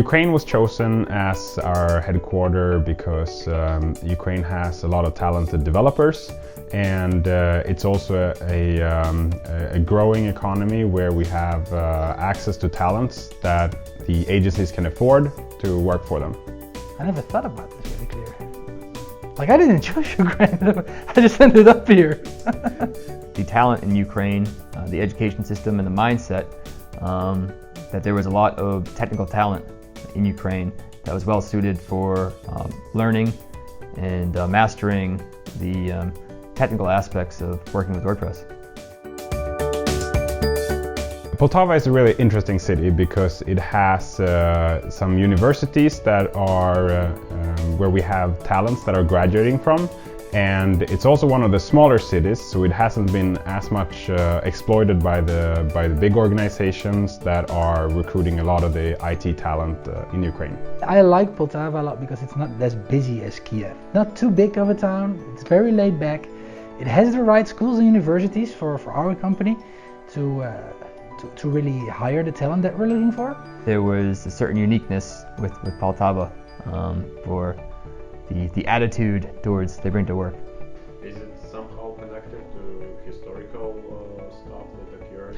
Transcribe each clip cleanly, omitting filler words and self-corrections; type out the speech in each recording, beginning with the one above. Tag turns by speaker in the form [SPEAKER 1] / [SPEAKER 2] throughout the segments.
[SPEAKER 1] Ukraine was chosen as our headquarters because Ukraine has a lot of talented developers, and it's also a growing economy where we have access to talents that the agencies can afford to work for them.
[SPEAKER 2] I never thought about this really clear. Like, I didn't choose Ukraine, I just ended up here.
[SPEAKER 3] The talent in Ukraine, the education system and the mindset, that there was a lot of technical talent in Ukraine that was well suited for learning and mastering the technical aspects of working with WordPress.
[SPEAKER 1] Poltava is a really interesting city because it has some universities that are where we have talents that are graduating from, and it's also one of the smaller cities, so it hasn't been as much exploited by the big organizations that are recruiting a lot of the IT talent in Ukraine.
[SPEAKER 2] I like Poltava a lot because it's not as busy as Kiev. Not too big of a town, it's very laid back. It has the right schools and universities for our company to really hire the talent that we're looking for.
[SPEAKER 3] There was a certain uniqueness with Poltava for the attitude towards they bring to work.
[SPEAKER 4] Is it somehow connected to historical stuff that occurred?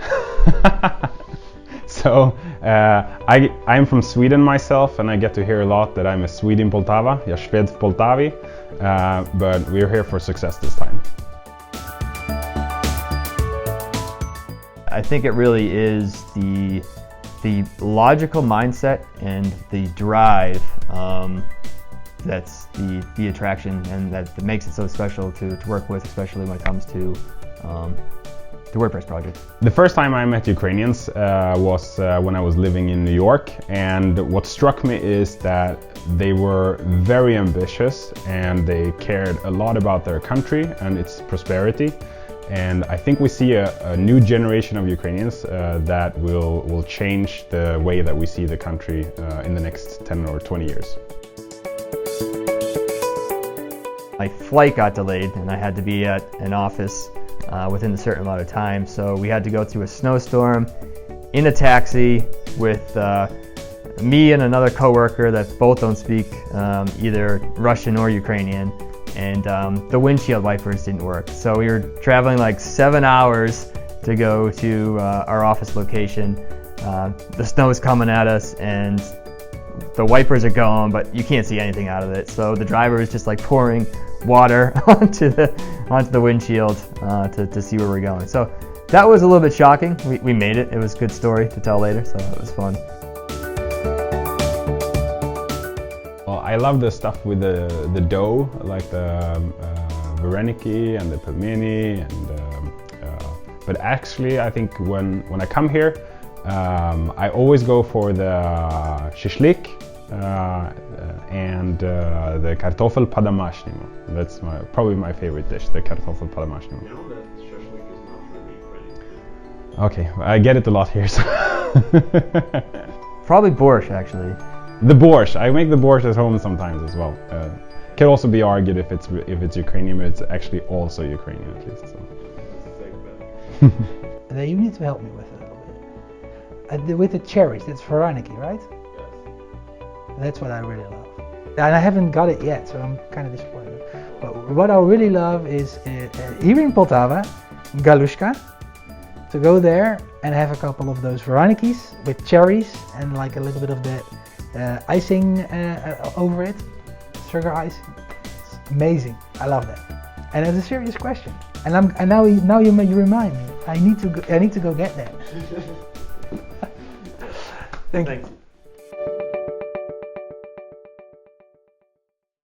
[SPEAKER 1] So I'm from Sweden myself, and I get to hear a lot that I'm a Swede in Poltava, jag Sved v Poltavi, but we're here for success this time.
[SPEAKER 3] I think it really is the logical mindset and the drive that's the attraction, and that makes it so special to work with, especially when it comes to the WordPress project.
[SPEAKER 1] The first time I met Ukrainians was when I was living in New York, and what struck me is that they were very ambitious and they cared a lot about their country and its prosperity. And I think we see a new generation of Ukrainians that will change the way that we see the country in the next 10 or 20 years.
[SPEAKER 3] My flight got delayed and I had to be at an office within a certain amount of time, so we had to go through a snowstorm in a taxi with me and another coworker that both don't speak either Russian or Ukrainian. And the windshield wipers didn't work. So we were traveling like 7 hours to go to our office location. The snow's coming at us and the wipers are going, but you can't see anything out of it. So the driver is just like pouring water onto the windshield to see where we're going. So that was a little bit shocking. We made it. It was a good story to tell later, so it was fun.
[SPEAKER 1] I love the stuff with the dough, like the vareniki and the pelmeni, and but actually I think when I come here, I always go for the shishlik and the kartoffel по-домашнему. That's probably my favorite dish, the kartoffel по-домашнему.
[SPEAKER 4] You know that shishlik is not really Ukrainian.
[SPEAKER 1] Okay, I get it a lot here. So.
[SPEAKER 3] Probably borscht, actually.
[SPEAKER 1] The borscht. I make the borscht at home sometimes as well. Can also be argued if it's Ukrainian, but it's actually also Ukrainian at least. So.
[SPEAKER 2] You need to help me with it a little bit. With the cherries, that's vareniki, right?
[SPEAKER 4] Yes.
[SPEAKER 2] That's what I really love. And I haven't got it yet, so I'm kind of disappointed. But what I really love is here in Poltava, Galushka, to go there and have a couple of those varenikis with cherries and like a little bit of the icing over it, sugar icing. It's amazing. I love that. And it's a serious question. And now you remind me. I need to go get that. Thank you.